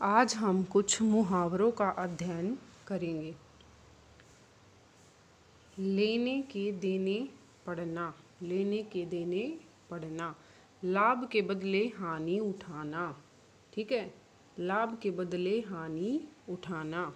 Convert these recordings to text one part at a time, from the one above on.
आज हम कुछ मुहावरों का अध्ययन करेंगे। लेने के देने पड़ना, लेने के देने पड़ना, लाभ के बदले हानि उठाना। ठीक है, लाभ के बदले हानि उठाना।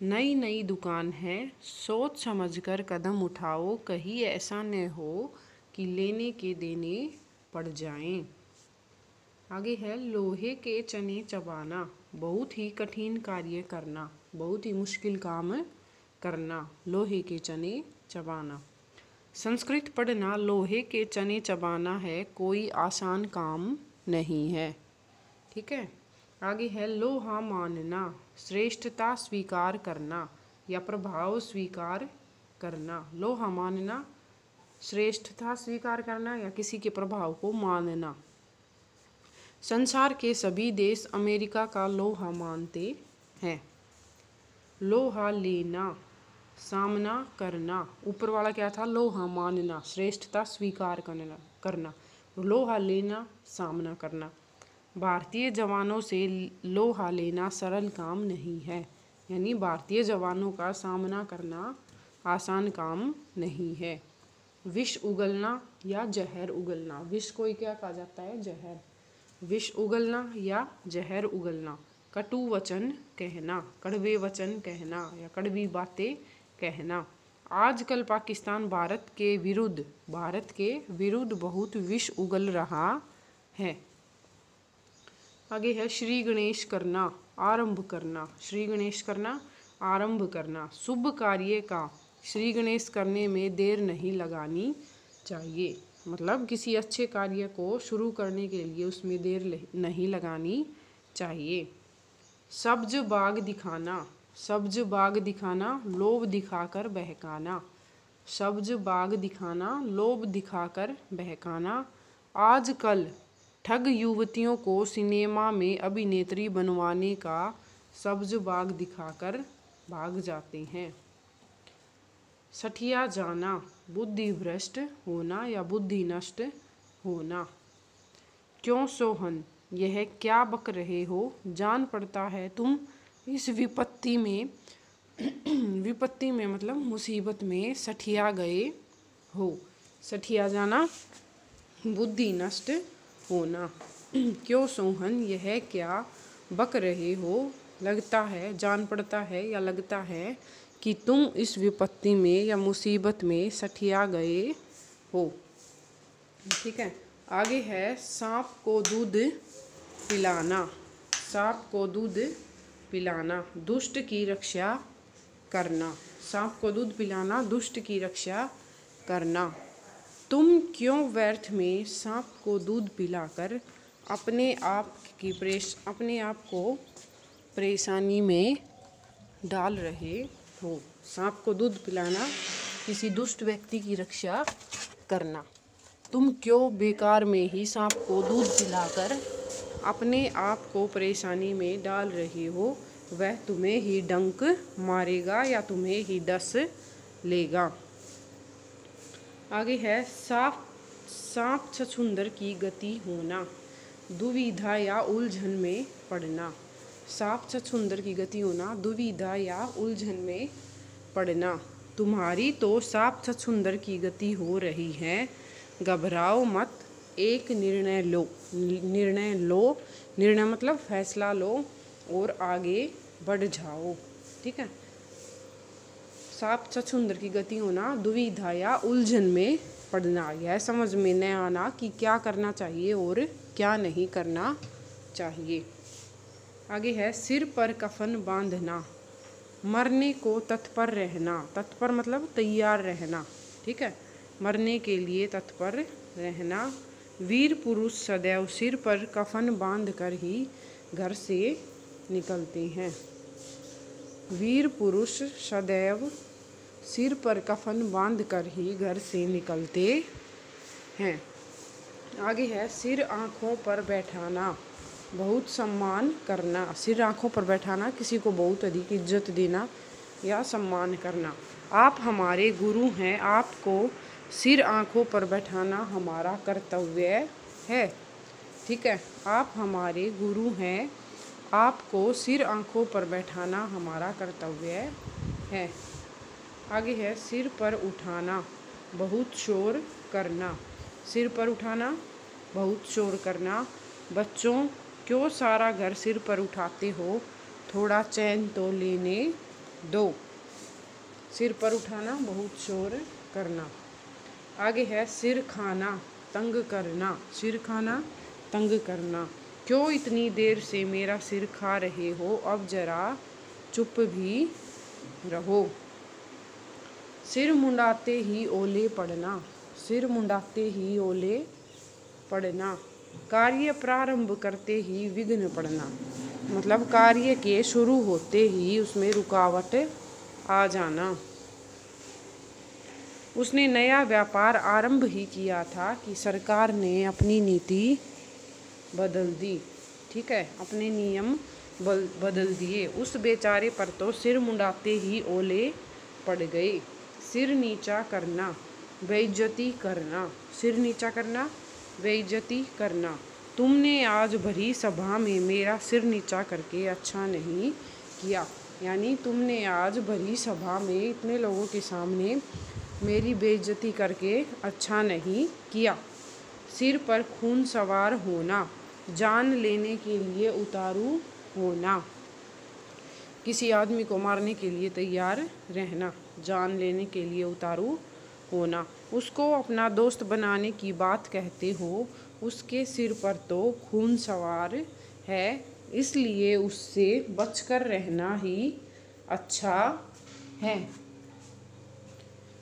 नई नई दुकान है, सोच समझकर कदम उठाओ, कहीं ऐसा न हो कि लेने के देने पड़ जाएं। आगे है लोहे के चने चबाना, बहुत ही कठिन कार्य करना, बहुत ही मुश्किल काम करना, लोहे के चने चबाना। संस्कृत पढ़ना लोहे के चने चबाना है, कोई आसान काम नहीं है। ठीक है, आगे है लोहा मानना, श्रेष्ठता स्वीकार करना या प्रभाव स्वीकार करना। लोहा मानना, श्रेष्ठता स्वीकार करना या किसी के प्रभाव को मानना। संसार के सभी देश अमेरिका का लोहा मानते हैं। लोहा लेना, सामना करना, ऊपर वाला क्या था? लोहा मानना, श्रेष्ठता स्वीकार करना, लोहा लेना, सामना करना। भारतीय जवानों से लोहा लेना सरल काम नहीं है, यानी भारतीय जवानों का सामना करना आसान काम नहीं है। विष उगलना या जहर उगलना, विष को क्या कहा जाता है? जहर। विष उगलना या जहर उगलना। कटु वचन कहना, कड़वे वचन कहना या कड़वी बातें कहना। आजकल पाकिस्तान भारत के विरुद्ध बहुत विष उगल रहा है। आगे है श्री गणेश करना, आरंभ करना, श्री गणेश करना, आरंभ करना। शुभ कार्य का श्री गणेश करने में देर नहीं लगानी चाहिए, मतलब किसी अच्छे कार्य को शुरू करने के लिए उसमें देर नहीं लगानी चाहिए। सब्ज बाग दिखाना, सब्ज बाग दिखाना, लोभ दिखाकर बहकाना, सब्ज बाग दिखाना, लोभ दिखाकर बहकाना। आजकल ठग युवतियों को सिनेमा में अभिनेत्री बनवाने का सब्ज बाग दिखाकर भाग जाते हैं। सठिया जाना, बुद्धि भ्रष्ट होना या बुद्धि नष्ट होना। क्यों सोहन, यह क्या बक रहे हो? जान पड़ता है तुम इस विपत्ति में विपत्ति में मतलब मुसीबत में सठिया गए हो। सठिया जाना, बुद्धि नष्ट होना। क्यों सोहन, यह क्या बक रहे हो? लगता है, जान पड़ता है या लगता है कि तुम इस विपत्ति में या मुसीबत में सठिया गए हो। ठीक है, आगे है सांप को दूध पिलाना, सांप को दूध पिलाना, दुष्ट की रक्षा करना। सांप को दूध पिलाना, दुष्ट की रक्षा करना। तुम क्यों व्यर्थ में सांप को दूध पिलाकर अपने आप को परेशानी में डाल रहे हो? सांप को दूध पिलाना, किसी दुष्ट व्यक्ति की रक्षा करना। तुम क्यों बेकार में ही सांप को दूध पिलाकर अपने आप को परेशानी में डाल रहे हो? वह तुम्हें ही डंक मारेगा या तुम्हें ही डस लेगा। आगे है सांप छछूंदर की गति होना, दुविधा या उलझन में पड़ना। सांप छछूंदर की गति होना, दुविधा या उलझन में पड़ना। तुम्हारी तो सांप छछूंदर की गति हो रही है, घबराओ मत, एक निर्णय लो, निर्णय लो, निर्णय मतलब फैसला लो और आगे बढ़ जाओ। ठीक है, सांप छछूंदर की गति होना, दुविधा या उलझन में पड़ना, यह समझ में न आना कि क्या करना चाहिए और क्या नहीं करना चाहिए। आगे है सिर पर कफन बांधना, मरने को तत्पर रहना, तत्पर मतलब तैयार रहना। ठीक है, मरने के लिए तत्पर रहना। वीर पुरुष सदैव सिर पर कफन बांधकर ही घर से निकलते हैं। वीर पुरुष सदैव सिर पर कफन बांधकर ही घर से निकलते हैं। आगे है सिर आँखों पर बैठाना, बहुत सम्मान करना। सिर आँखों पर बैठाना, किसी को बहुत अधिक इज्जत देना या सम्मान करना। आप हमारे गुरु हैं, आपको सिर आँखों पर बैठाना हमारा कर्तव्य है। ठीक है, आप हमारे गुरु हैं, आपको सिर आंखों पर बैठाना हमारा कर्तव्य है। आगे है सिर पर उठाना, बहुत शोर करना। सिर पर उठाना, बहुत शोर करना। बच्चों, क्यों सारा घर सिर पर उठाते हो, थोड़ा चैन तो लेने दो। सिर पर उठाना, बहुत शोर करना। आगे है सिर खाना, तंग करना। सिर खाना, तंग करना। क्यों इतनी देर से मेरा सिर खा रहे हो, अब जरा चुप भी रहो। सिर मुंडाते ही ओले पड़ना। सिर मुंडाते ही ओले पड़ना। कार्य प्रारंभ करते ही विघ्न पड़ना। मतलब कार्य के शुरू होते ही उसमें रुकावट आ जाना। उसने नया व्यापार आरंभ ही किया था कि सरकार ने अपनी नीति बदल दी। ठीक है, अपने नियम बदल दिए। उस बेचारे पर तो सिर मुंडाते ही ओले पड़ गए। सिर नीचा करना, बेइज्जती करना। सिर नीचा करना, बेइज्जती करना। तुमने आज भरी सभा में मेरा सिर नीचा करके अच्छा नहीं किया। यानी तुमने आज भरी सभा में इतने लोगों के सामने मेरी बेइज्जती करके अच्छा नहीं किया। सिर पर खून सवार होना, जान लेने के लिए उतारू होना। किसी आदमी को मारने के लिए तैयार रहना, जान लेने के लिए उतारू होना। उसको अपना दोस्त बनाने की बात कहते हो, उसके सिर पर तो खून सवार है, इसलिए उससे बचकर रहना ही अच्छा है।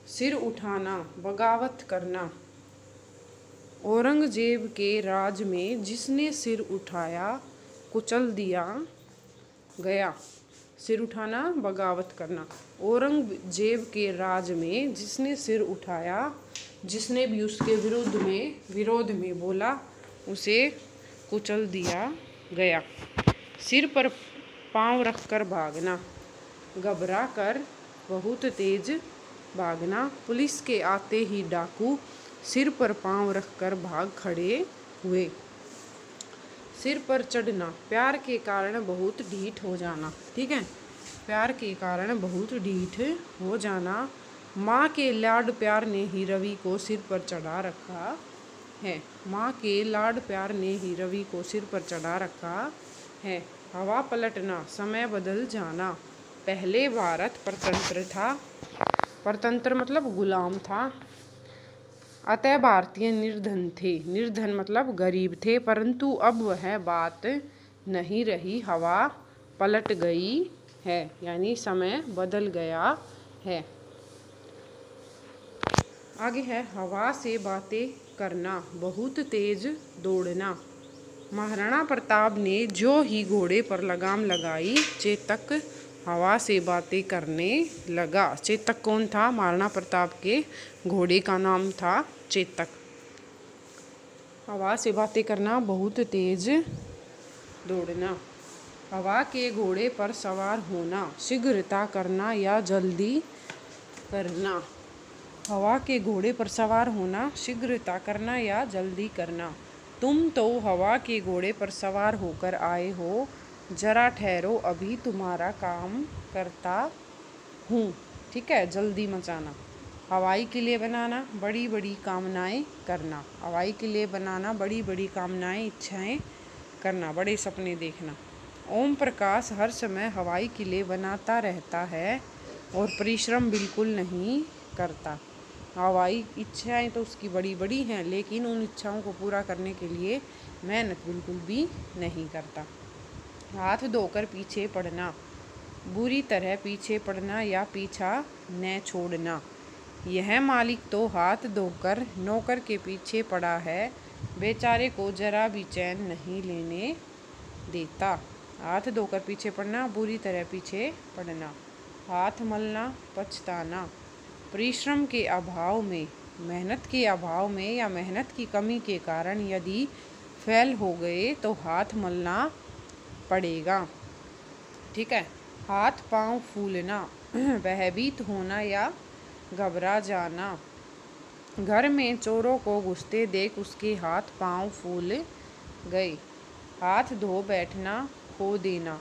सिर उठाना, बगावत करना। औरंगजेब के राज में जिसने सिर उठाया, कुचल दिया गया। सिर उठाना, बगावत करना। औरंगजेब के राज में जिसने सिर उठाया, जिसने भी उसके विरोध में बोला, उसे कुचल दिया गया। सिर पर पांव रखकर भागना, घबरा कर बहुत तेज भागना। पुलिस के आते ही डाकू सिर पर पांव रखकर भाग खड़े हुए। सिर पर चढ़ना, प्यार के कारण बहुत ढीठ हो जाना। ठीक है, प्यार के कारण बहुत ढीठ हो जाना। माँ के लाड प्यार ने ही रवि को सिर पर चढ़ा रखा है। माँ के लाड प्यार ने ही रवि को सिर पर चढ़ा रखा है। हवा पलटना, समय बदल जाना। पहले भारत परतंत्र था, परतंत्र मतलब गुलाम था, अतः भारतीय निर्धन थे। निर्धन मतलब गरीब थे, परंतु अब वह बात नहीं रही, हवा पलट गई है, यानी समय बदल गया है। आगे है हवा से बातें करना, बहुत तेज दौड़ना। महाराणा प्रताप ने जो ही घोड़े पर लगाम लगाई, चेतक हवा से बातें करने लगा। चेतक कौन था? महाराणा प्रताप के घोड़े का नाम था चेतक। हवा से बातें करना, बहुत तेज दौड़ना। हवा के घोड़े पर सवार होना, शीघ्रता करना या जल्दी करना। हवा के घोड़े पर सवार होना, शीघ्रता करना या जल्दी करना। तुम तो हवा के घोड़े पर सवार होकर आए हो, जरा ठहरो, अभी तुम्हारा काम करता हूँ। ठीक है, जल्दी मचाना। हवाई किले बनाना, बड़ी बड़ी कामनाएं करना। हवाई किले बनाना, बड़ी बड़ी कामनाएं, इच्छाएं करना, बड़े सपने देखना। ओम प्रकाश हर समय हवाई किले बनाता रहता है और परिश्रम बिल्कुल नहीं करता। हवाई इच्छाएं तो उसकी बड़ी बड़ी हैं, लेकिन उन इच्छाओं को पूरा करने के लिए मेहनत बिल्कुल भी नहीं करता। हाथ धोकर पीछे पड़ना, बुरी तरह पीछे पड़ना या पीछा न छोड़ना। यह मालिक तो हाथ धोकर नौकर के पीछे पड़ा है, बेचारे को जरा भी चैन नहीं लेने देता। हाथ धोकर पीछे पड़ना, बुरी तरह पीछे पड़ना। हाथ मलना, पछताना। परिश्रम के अभाव में, मेहनत के अभाव में या मेहनत की कमी के कारण यदि फेल हो गए तो हाथ मलना पड़ेगा। ठीक है। हाथ पांव फूलना, भयभीत होना या घबरा जाना। घर में चोरों को घुसते देख उसके हाथ पांव फूल गए। हाथ धो बैठना, खो देना।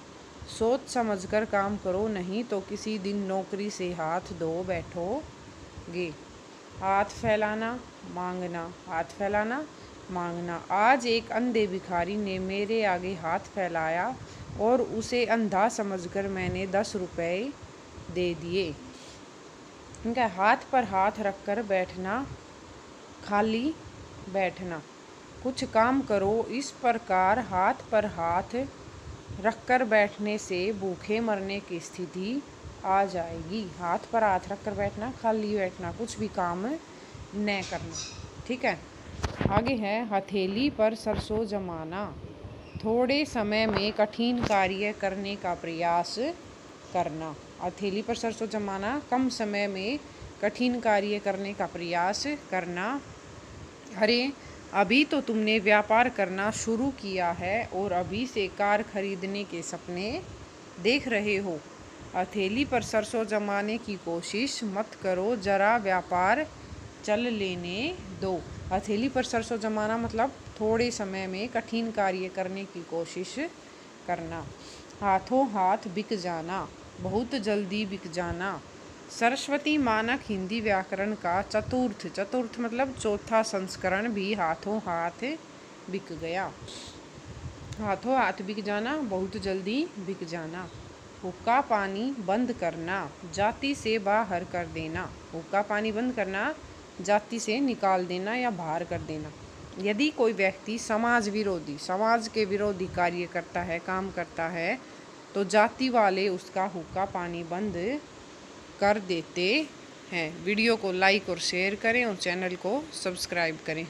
सोच समझकर काम करो, नहीं तो किसी दिन नौकरी से हाथ धो बैठोगे। हाथ फैलाना, मांगना, हाथ फैलाना, मांगना। आज एक अंधे भिखारी ने मेरे आगे हाथ फैलाया और उसे अंधा समझकर मैंने 10 रुपए दे दिए। ठीक है, हाथ पर हाथ रखकर बैठना, खाली बैठना। कुछ काम करो, इस प्रकार हाथ पर हाथ रखकर बैठने से भूखे मरने की स्थिति आ जाएगी। हाथ पर हाथ रखकर बैठना, खाली बैठना, कुछ भी काम न करना। ठीक है, आगे है हथेली पर सरसों जमाना। थोड़े समय में कठिन कार्य करने का प्रयास करना। हथेली पर सरसों जमाना, कम समय में कठिन कार्य करने का प्रयास करना। अरे अभी तो तुमने व्यापार करना शुरू किया है और अभी से कार खरीदने के सपने देख रहे हो। हथेली पर सरसों जमाने की कोशिश मत करो, जरा व्यापार चल लेने दो। हथेली पर सरसों जमाना मतलब थोड़े समय में कठिन कार्य करने की कोशिश करना। हाथों हाथ बिक जाना, बहुत जल्दी बिक जाना। सरस्वती मानक हिंदी व्याकरण का चतुर्थ मतलब चौथा संस्करण भी हाथों हाथ बिक गया। हाथों हाथ बिक जाना, बहुत जल्दी बिक जाना। हुक्का पानी बंद करना, जाति से बाहर कर देना। हुक्का पानी बंद करना, जाति से निकाल देना या बाहर कर देना। यदि कोई व्यक्ति समाज के विरोधी कार्य करता है, काम करता है, तो जाति वाले उसका हुक्का पानी बंद कर देते हैं। वीडियो को लाइक और शेयर करें और चैनल को सब्सक्राइब करें।